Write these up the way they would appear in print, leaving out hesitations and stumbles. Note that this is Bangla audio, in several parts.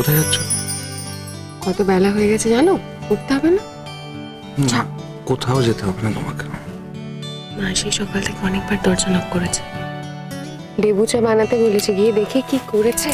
কোথায় যাচ্ছ? কত বেলা হয়ে গেছে জানো? উঠতে হবে না? না, কোথাও যেতে হবে না তোমাকে। মাসি সকাল থেকে অনেকবার দরজা নক করেছে, লেবু চা বানাতে বলেছে, গিয়ে দেখি কি করেছে।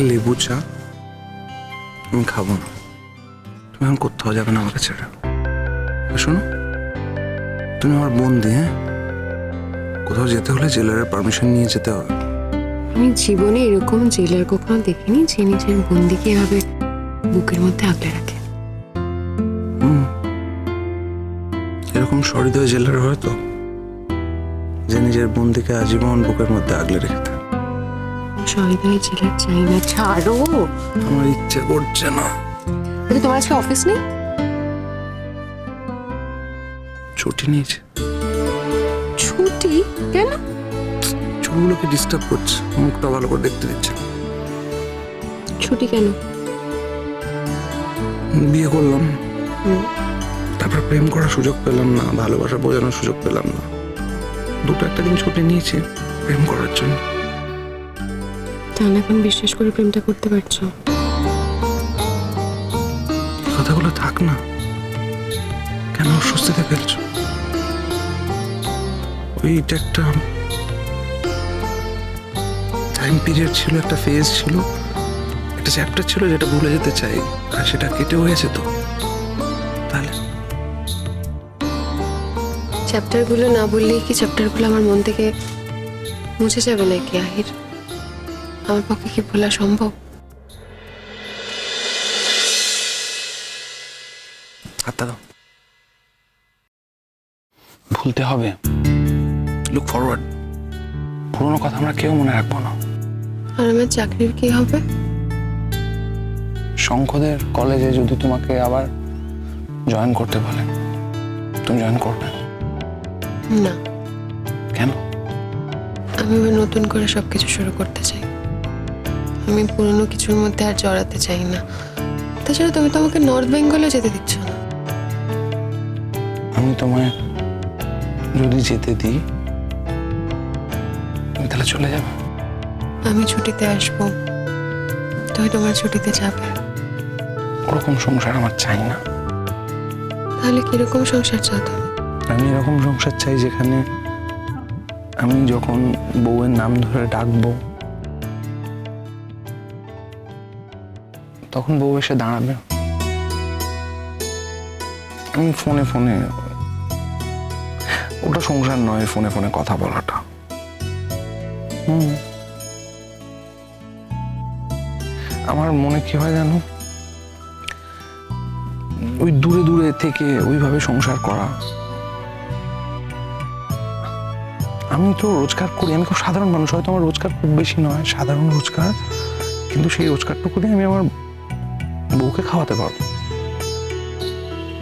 লেবু চা আমি খাবো না। তুমি এখন কোথাও যাবে না আমাকে ছেড়ে। শোনো, তুমি আমার বন্দি। হ্যাঁ, কোথাও যেতে হলে জেলারের পারমিশন নিয়ে যেতে হবে। আমি জীবনে এরকম জেলার কখনো দেখিনি যে নিজের বন্দিকে এভাবে বুকের মধ্যে আগলে রাখে। এরকম সহৃদয় জেলার হয় তো, যে নিজের বন্দিকে আজীবন বুকের মধ্যে আগলে রেখে। সহৃদয় জেলার চাই না, ছাড়ো। আমার ইচ্ছে করছে না। তোমার আজকে অফিস নেই? ছুটি নিয়েছে। ছুটি কেন? চুলগুলোকে ডিস্টার্ব করছে, মুখটা ভালো করে দেখতে দিচ্ছে না। ছুটি কেন? বিয়ে করলাম, তারপর প্রেম করার সুযোগ পেলাম না, ভালোবাসা বোঝানোর সুযোগ পেলাম না। দুটো একটা দিন ছুটি নিয়েছি প্রেম করার জন্য। তাহলে এখন বিশ্বাস করে প্রেমটা করতে পারছো? কথাগুলো থাক না, কেন অস্বস্তিতে ফেলছো? ওইটা একটা টাইম পিরিয়ড ছিল, একটা ফেজ ছিল, একটা চ্যাপ্টার ছিল যেটা ভুলে যেতে চাই, আর সেটা কেটেও গেছে তো। তাহলে চ্যাপ্টারগুলো না বললেই কি চ্যাপ্টারগুলো আমার মন থেকে মুছে যাবে নাকি আহির? আমার পক্ষে কি ভোলা সম্ভব? হাতটা দাও। ভুলতে হবে, লুক ফরওয়ার্ড। পুরোনো কথা আমরা কেউ মনে রাখবো না। আর আমার চাকরির কি হবে? শঙ্খদের কলেজে যদি তোমাকে আবার জয়েন করতে বলে, তুমি জয়েন করবে? না। কেন? আমি আবার নতুন করে সবকিছু শুরু করতে চাই। আমি পুরনো কিছুর মধ্যে আর জড়াতে চাই না। তাছাড়া তুমি তো আমাকে নর্থ বেঙ্গলে যেতে দিচ্ছ না। আমি তোমায় যদি যেতে দিই, তুমি তাহলে চলে যাবে। আমি ছুটিতে আসবো, তুমি তোমার ছুটিতে যাবে। ওরকম সংসার আমার চাই না। তাহলে কিরকম সংসার চাও তুমি? আমি এরকম সংসার চাই যেখানে আমি যখন বউয়ের নাম ধরে ডাকবো, তখন বউ এসে দাঁড়াবে। আমি ফোনে ফোনে, ওটা সংসার নয়, ফোনে ফোনে কথা বলাটা। আমার মনে কি হয় জানো, ওই দূরে দূরে থেকে ওইভাবে সংসার করা। আমি তো রোজগার করি, আমি খুব সাধারণ মানুষ, হয়তো আমার রোজগার খুব বেশি নয়, সাধারণ রোজগার, কিন্তু সেই রোজগারটুকু দিয়ে আমি আমার বউকে খাওয়াতে পারবো।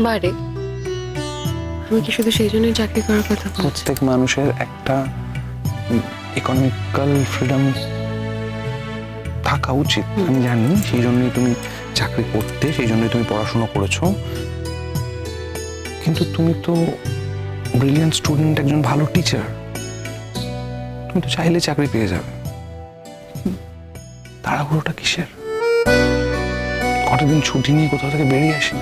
বারে আমি কি শুধু সেই জন্যই চাকরি করার কথা বলছি? প্রত্যেক মানুষের একটা ইকোনমিক্যাল ফ্রিডম থাকা উচিত। আমি জানি, সেই জন্যই তুমি চাকরি করতে, সেই জন্যই তুমি পড়াশোনা করেছো। কিন্তু তুমি তো ব্রিলিয়ান্ট স্টুডেন্ট, একজন ভালো টিচার, তুমি তো চাইলে চাকরি পেয়ে যাবে। তাড়াহুড়োটা কিসের? কটা দিন ছুটি নিয়ে কোথাও থেকে বেরিয়ে আসি।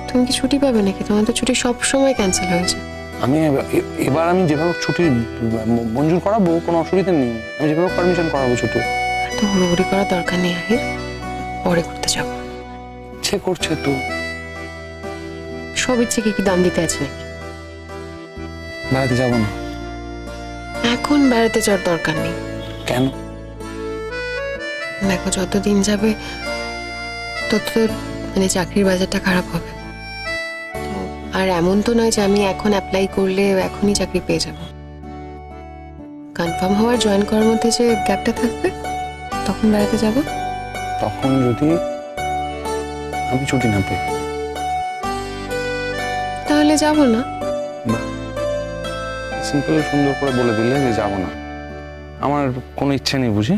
তুমি কি ছুটি পাবে নাকি? তোমার তো ছুটি সব সময় ক্যান্সেল হয়েছে। আমি এবার আমি যেভাবে ছুটি মঞ্জুর করাবো, কোনো অসুবিধা নেই। আমি যেভাবে পারমিশন করাবো ছুটি। তো হুড়োহুড়ি করার দরকার নেই আহির, পরে করতে যাবো। ইচ্ছে করছে তো। সব ইচ্ছে কি দাম দিতে আছে নাকি? বেড়াতে যাবো না। এখন বেড়াতে যাওয়ার দরকার নেই। কেন? দেখো, যত দিন যাবে তত মানে চাকরির বাজারটা খারাপ হবে। আর এমন তো নয় যে আমি এখন অ্যাপ্লাই করলে এখনই চাকরি পেয়ে যাব। কনফার্ম হওয়ার জয়েন করার মধ্যে যে গ্যাপটা থাকবে, তখন বেড়াতে যাব। তখন যদি আমি ছুটি না পাই, তাহলে যাব না। সিম্পল সুন্দর করে বলে দিলে যে যাবো না। আমার কোনো ইচ্ছে নেই, বুঝি?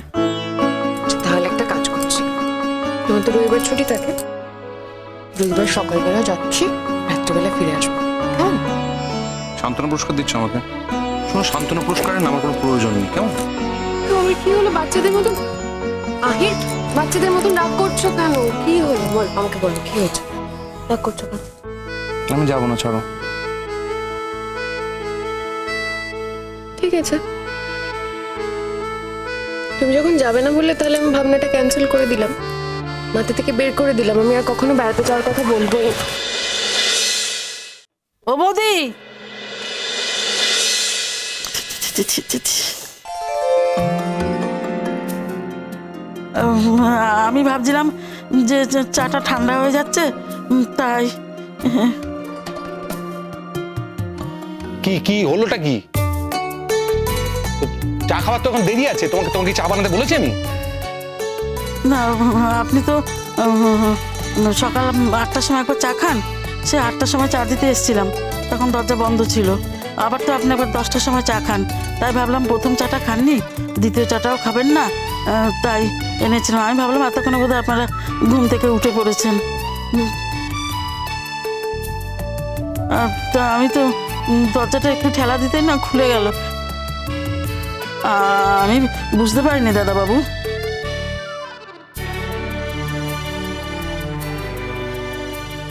তাহলে একটা কাজ করছি, তোমার তো রবিবার ছুটি থাকে, রবিবার সকালবেলা যাচ্ছি, রাত্রিবেলা ফিরে আসবো। কেমন? সান্ত্বনা পুরস্কার দিচ্ছ আমাকে? শোনো, সান্ত্বনা পুরস্কারের আমার কোনো প্রয়োজন নেই। কেমন? আমার কি হলো বাচ্চাদের মতো? আহির, বাচ্চাদের মতন রাগ করছো কেন? কি হলো বল, আমাকে বলো কি হয়েছে? রাগ করছো কেন? আমি যাবো না, ছাড়ো। ঠিক আছে, তুমি যখন যাবে না বললে তাহলে আমি ভাবনাটা ক্যান্সেল করে দিলাম, মাথা থেকে বের করে দিলাম। আমি আর কখনো বেড়াতে যাওয়ার কথা বলবোই না। ও বৌদি, আমি ভাবছিলাম যে চাটা ঠান্ডা হয়ে যাচ্ছে, তাই। কি কি হলোটা কি? চা খাবার তো এখন দেরি আছে, তোমাকে তোমাকে চা বানাতে বলেছি আমি? না, আপনি তো সকাল 8টার সময় একবার চা খান। সে 8টার সময় চা দিতে এসেছিলাম, তখন দরজা বন্ধ ছিল। আবার তো আপনি একবার 10টার সময় চা খান, তাই ভাবলাম প্রথম চাটা খাননি, দ্বিতীয় চাটাও খাবেন না, তাই এনেছিলাম। আমি ভাবলাম এতক্ষণে বোধহয় আপনারা ঘুম থেকে উঠে পড়েছেন। তা আমি তো দরজাটা একটু ঠেলা দিতেই না খুলে গেল। আমি বুঝতে পারিনি দাদাবাবু।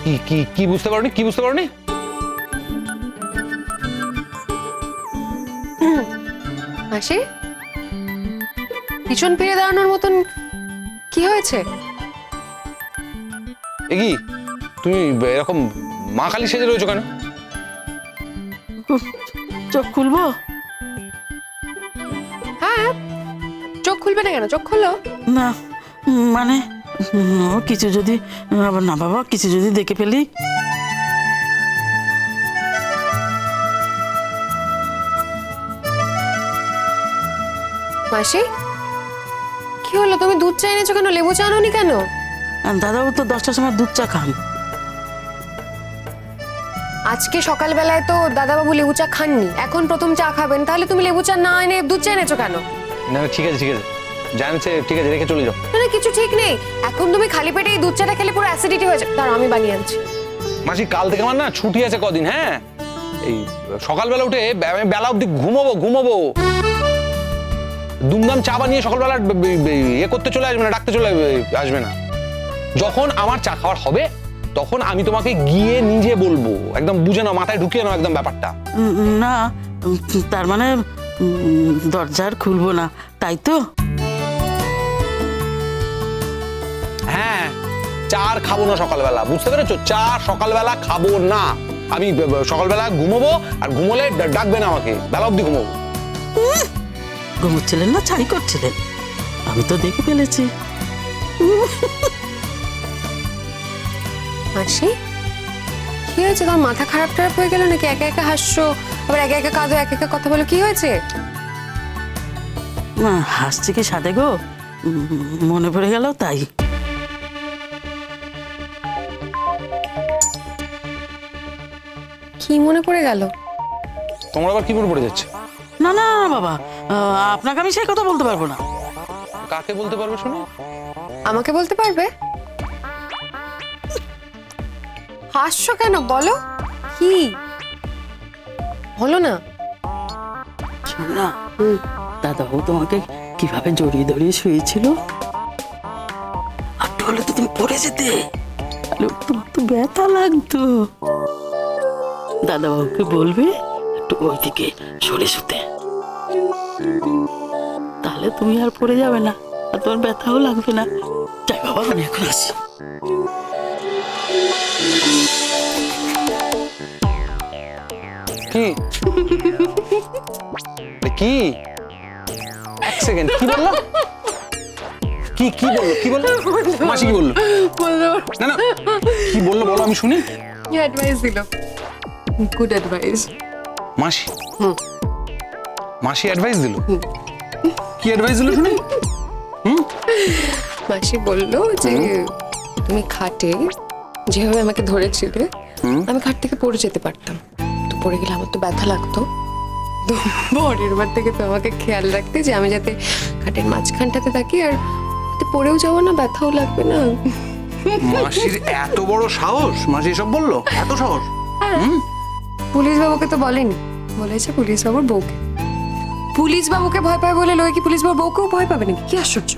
কি কি কি বুঝতে পারোনি? কি বুঝতে পারোনি? মাসি, পিছন ফিরে দাঁড়ানোর মতন কি হয়েছে? এ কি তুমি এরকম মা কালী সেজে রয়েছো কেন? চোখ খুলবো? হ্যাঁ, চোখ খুলবে না কেন? চোখ খোলো। না মানে কিছু যদি আবার না বাবা, কিছু যদি দেখে ফেলি। মাসি, কি হলো? তুমি দুধ চা এনেছো কেন? লেবু চা আনোনি কেন? দাদাবাবু তো 10টার সময় দুধ চা খান। আজকে সকালবেলায় তো দাদাবাবু লেবু চা খাননি, এখন প্রথম চা খাবেন, তাহলে তুমি লেবু চা না এনে দুধ চা এনেছো কেন? না না, ঠিক আছে ঠিক আছে, জানছে, ঠিক আছে, রেখে চলে যাও। না না, কিছু ঠিক নেই। এখন তুমি খালি পেটে এই দুধ চাটা খেলে পুরো অ্যাসিডিটি হয়ে যাবে। দাঁড়াও, আমি বানিয়ে আনছি। মাসি, কাল থেকে আমার না ছুটি আছে কদিন। হ্যাঁ, এই সকালবেলা উঠে আমি বেলা অব্দি ঘুমোবো। দুমদাম চা বানিয়ে সকালবেলা ইয়ে করতে চলে আসবে না, ডাকতে চলে আসবে না। যখন আমার চা খাওয়ার হবে তখন আমি তোমাকে গিয়ে নিজে বলবো। একদম বুঝে নাও, মাথায় ঢুকিয়ে নাও একদম ব্যাপারটা। না, তার মানে দরজা আর খুলবো না, তাই তো? হ্যাঁ, চা আর খাবো না সকালবেলা, বুঝতে পেরেছো? চা সকালবেলা খাবো না আমি। সকালবেলা ঘুমোবো, আর ঘুমোলে ডাকবে না আমাকে, বেলা অব্দি ঘুমোবো। ঘুমোচ্ছিলেন না ছাই করছিলেন? আমি তো দেখে ফেলেছি। মাসি, কি হয়েছে? তোমার মাথা খারাপ হয়ে গেল নাকি? একা একা হাসছো, আবার একা একা কাঁদো, একা একা কথা বলো, কি হয়েছে? না, হাসছি কি সাথে গো, মনে পড়ে গেল তাই। কি মনে পড়ে গেল? তোমার আবার কি মনে পড়ে যাচ্ছে? না না না বাবা, আপনাকে আমি সেই কথা বলতে পারবো না। কাকে বলতে পারবে শুনো? আমাকে বলতে পারবে? হাসছো কেন? বলো কি, বলো না। শোন না, দাদাবাবু তোমাকে কিভাবে জড়িয়ে ধরিয়ে শুয়েছিল, একটু হলে তো তুমি পড়ে যেতে, তোমার তো ব্যথা লাগতো। দাদাবাবুকে বলবে একটু ওইদিকে সরে শুতে, তাহলে তুমি আর পড়ে যাবে না, আর তোমার ব্যথাও লাগবে না। যাই বাবা, আমি এখন আসি। কি কি? এক সেকেন্ড, কি বললো? কি কি বললো? কি বললো মাসি? কি বললো? না না, কি বললো বলো, আমি শুনি। অ্যাডভাইস দিল, গুড অ্যাডভাইস। মাসি? মাসি অ্যাডভাইস দিল? কি অ্যাডভাইস দিল শুনি? মাসি বললো যে তুমি খাটে যেভাবে আমাকে ধরেছিলে, আমি খাট থেকে পড়ে যেতে পারতাম, তো পড়ে গেলে আমার তো ব্যথা লাগতো, তো পরের বার থেকে তো আমাকে খেয়াল রাখতে যে আমি যাতে খাটের মাঝখানটাতে থাকি, আর পড়েও যাবো না, ব্যথাও লাগবে না। মাসির এত বড় সাহস! মাসি সব বললো? এত সাহস! পুলিশ বাবুকে তো বলেনি, বলেছে পুলিশ বাবুর বউকে। পুলিশ বাবুকে ভয় পায় বলে লয় কি পুলিশ বাবুর বউকেও ভয় পাবে নাকি? কি আশ্চর্য!